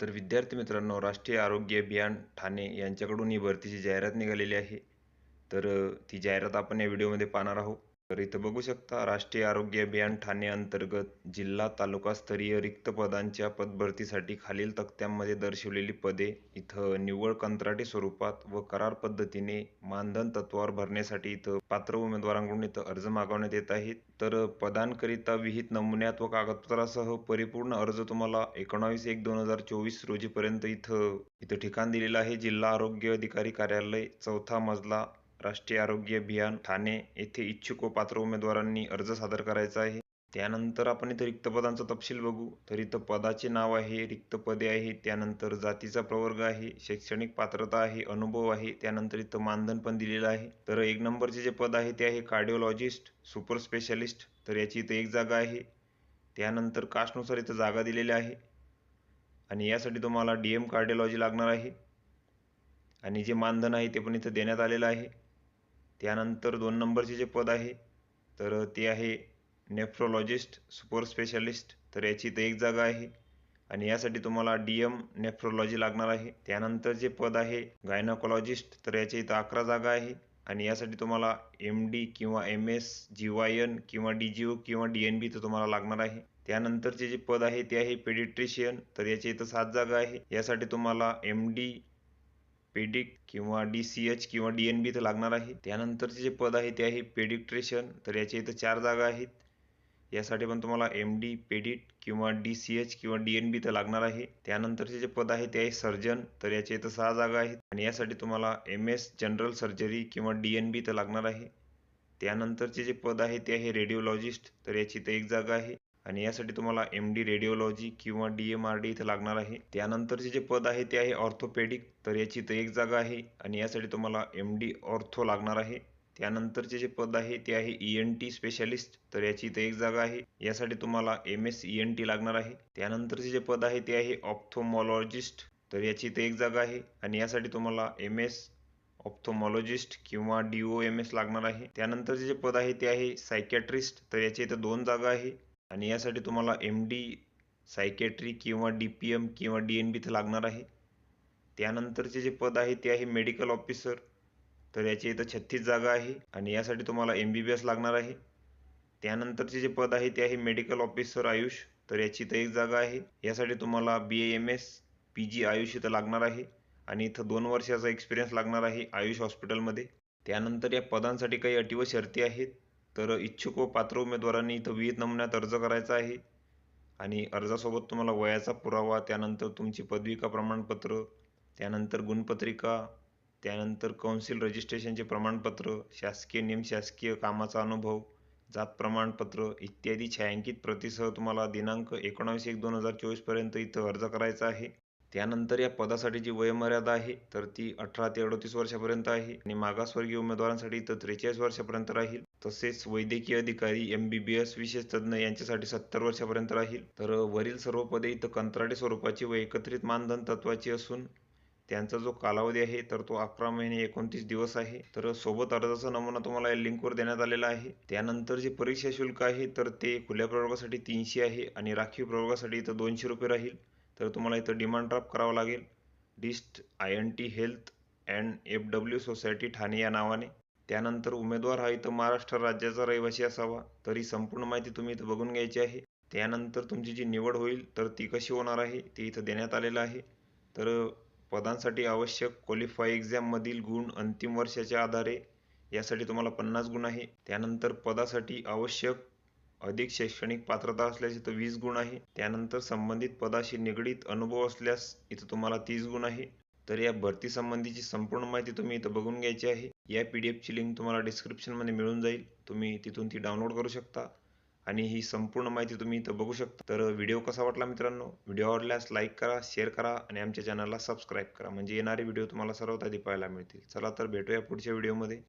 तर विद्यार्थी मित्रांनो, राष्ट्रीय आरोग्य अभियान ठाणे यांच्याकडून ही भरतीची जाहिरात निघालेली आहे. तर ती जाहिरात आपण या व्हिडिओमध्ये पाहणार आहोत. तर इथं बघू शकता, राष्ट्रीय आरोग्य अभियान ठाणे अंतर्गत जिल्हा तालुकास्तरीय रिक्त पदांच्या पदभरतीसाठी खालील तक्त्यांमध्ये दर्शवलेली पदे इथं निव्वळ कंत्राटी स्वरूपात व करार पद्धतीने मानधन तत्वावर भरण्यासाठी इथं पात्र उमेदवारांकडून इथं अर्ज मागवण्यात येत आहेत. तर पदांकरिता विहित नमुन्यात व कागदपत्रासह परिपूर्ण अर्ज तुम्हाला 19/1/2024 रोजीपर्यंत इथं ठिकाण दिलेलं आहे. जिल्हा आरोग्य अधिकारी कार्यालय, 4था मजला, राष्ट्रीय आरोग्य अभियान ठाणे येथे इच्छुक व पात्र उमेदवारांनी अर्ज सादर करायचा आहे. त्यानंतर आपण इथं रिक्त पदांचा तपशील बघू. तर इथं पदाचे नाव आहे, रिक्त पदे आहे, त्यानंतर जातीचा प्रवर्ग आहे, शैक्षणिक पात्रता आहे, अनुभव आहे, त्यानंतर इथं मानधन पण दिलेलं आहे. तर 1 नंबरचे जे पद आहे ते आहे कार्डिओलॉजिस्ट सुपर स्पेशालिस्ट. तर याची इथं 1 जागा आहे. त्यानंतर कास्टनुसार इथं जागा दिलेल्या आहे आणि यासाठी तुम्हाला DM कार्डिओलॉजी लागणार आहे आणि जे मानधन आहे ते पण इथं देण्यात आलेलं आहे. त्यानंतर 2 नंबरचे जे पद आहे तर ते आहे नेफ्रोलॉजिस्ट सुपर स्पेशालिस्ट. तर याची इथं 1 जागा आहे आणि यासाठी तुम्हाला DM नेफ्रोलॉजी लागणार आहे. त्यानंतर जे पद आहे गायनोकॉलॉजिस्ट, तर याच्या इथं 11 जागा आहे आणि यासाठी तुम्हाला MD किंवा MS GYN किंवा DGO किंवा DNB इथं तुम्हाला लागणार आहे. त्यानंतरचे जे पद आहे ते आहे पेडिट्रिशियन. तर याच्या इथं 7 जागा आहे. यासाठी तुम्हाला MD पेडिक किंवा DCH किंवा DNB इथं लागणार आहे. त्यानंतरचे जे पद आहे ते आहे पेडिट्रिशियन. तर याच्या इथं 4 जागा आहेत. यासाठी पण तुम्हाला MD पेडिट किंवा DCH किंवा DNB इथं लागणार आहे. त्यानंतरचे जे पद आहे ते आहे सर्जन. तर याच्या इथं 6 जागा आहेत आणि यासाठी तुम्हाला MS जनरल सर्जरी किंवा DNB इथं लागणार आहे. त्यानंतरचे जे पद आहे ते आहे रेडिओलॉजिस्ट. तर याची इथं 1 जागा आहे आणि यासाठी तुम्हाला MD रेडिओलॉजी किंवा DMRD इथं लागणार आहे. त्यानंतरचे जे पद आहे ते आहे ऑर्थोपेडिक. तर याची इथं 1 जागा आहे आणि यासाठी तुम्हाला MD ऑर्थो लागणार आहे. त्यानंतरचे जे पद आहे ते आहे ENT स्पेशालिस्ट. तर याची इथं 1 जागा आहे. यासाठी तुम्हाला MS ENT लागणार आहे. त्यानंतरचे जे पद आहे ते आहे ऑप्थोमॉलॉजिस्ट. तर याची इथं 1 जागा आहे आणि यासाठी तुम्हाला MS ऑप्थोमॉलॉजिस्ट किंवा DOMS लागणार आहे. त्यानंतरचे जे पद आहे ते आहे सायकॅट्रिस्ट. तर याच्या इथं 2 जागा आहे आणि यासाठी तुम्हाला MD सायकॅट्री किंवा DPM किंवा DNB इथं लागणार आहे. त्यानंतरचे जे पद आहे ते आहे मेडिकल ऑफिसर. तर याची इथं 36 जागा आहे आणि यासाठी तुम्हाला MBBS लागणार आहे. त्यानंतरचे जे पद आहे ते आहे मेडिकल ऑफिसर आयुष. तर याची इथं 1 जागा आहे. यासाठी तुम्हाला BAMS PG आयुष इथं लागणार आहे आणि इथं 2 वर्षाचा एक्सपिरियन्स लागणार आहे आयुष हॉस्पिटलमध्ये. त्यानंतर या पदांसाठी काही अटी व शर्ती आहेत. तर इच्छुक व पात्र उमेदवारांनी इथं विहित नमुन्यात अर्ज करायचा आहे आणि अर्जासोबत तुम्हाला वयाचा पुरावा, त्यानंतर तुमची पदविका प्रमाणपत्र, त्यानंतर गुणपत्रिका, त्यानंतर कौन्सिल रजिस्ट्रेशनचे प्रमाणपत्र, शासकीय निमशासकीय कामाचा अनुभव, जात प्रमाणपत्र इत्यादी छायांकित प्रतीसह तुम्हाला दिनांक 19/1/2024 पर्यंत इथं अर्ज करायचा आहे. त्यानंतर या पदासाठी जी वयोमर्यादा आहे तर ती 18 ते 38 वर्षापर्यंत आहे आणि मागासवर्गीय उमेदवारांसाठी इथं 43 वर्षापर्यंत राहील. तसेच वैद्यकीय अधिकारी MBBS विशेष तज्ञ यांच्यासाठी 70 वर्षापर्यंत राहील. तर वरील सर्व पदे इथं कंत्राटी स्वरूपाची व एकत्रित मानधन तत्वाची असून त्यांचा जो कालावधी आहे तर तो 11 महिने 29 दिवस आहे. तर सोबत अर्जाचा नमुना तुम्हाला या लिंकवर देण्यात आलेला आहे. त्यानंतर जे परीक्षा शुल्क आहे तर ते खुल्या प्रवर्गासाठी 300 आहे आणि राखीव प्रवर्गासाठी इथं 200 रुपये राहील. तर तुम्हाला इथं डिमांड ड्राफ्ट करावं लागेल. डिस्ट INT health and FW society Thane या नावाने. त्यानंतर उमेदवार हा इथं महाराष्ट्र राज्याचा रहिवासी असावा. तर ही संपूर्ण माहिती तुम्ही इथं बघून घ्यायची आहे. त्यानंतर तुमची जी निवड होईल तर ती कशी होणार आहे ते इथं देण्यात आलेलं आहे. तर पदांसाठी आवश्यक क्वालिफाय एक्झाममधील गुण अंतिम वर्षाच्या आधारे यासाठी तुम्हाला 50 गुण आहे. त्यानंतर पदासाठी आवश्यक अधिक शैक्षणिक पात्रता असल्यास इथं 20 गुण आहे. त्यानंतर संबंधित पदाशी निगडीत अनुभव असल्यास इथं तुम्हाला 30 गुण आहे. तर या भरती संबंधीची संपूर्ण माहिती तुम्ही इथं बघून घ्यायची आहे. या PDF ची लिंक तुम्हाला डिस्क्रिप्शनमध्ये मिळून जाईल. तुम्ही तिथून ती डाउनलोड करू शकता आणि ही संपूर्ण माहिती तुम्ही इथं बघू शकता. तर व्हिडिओ कसा वाटला मित्रांनो? व्हिडिओ आवडल्यास लाईक करा, शेअर करा आणि आमच्या चॅनलला सबस्क्राईब करा म्हणजे येणारे व्हिडिओ तुम्हाला सर्वात आधी पाहायला मिळतील. चला तर भेटूया पुढच्या व्हिडिओमध्ये.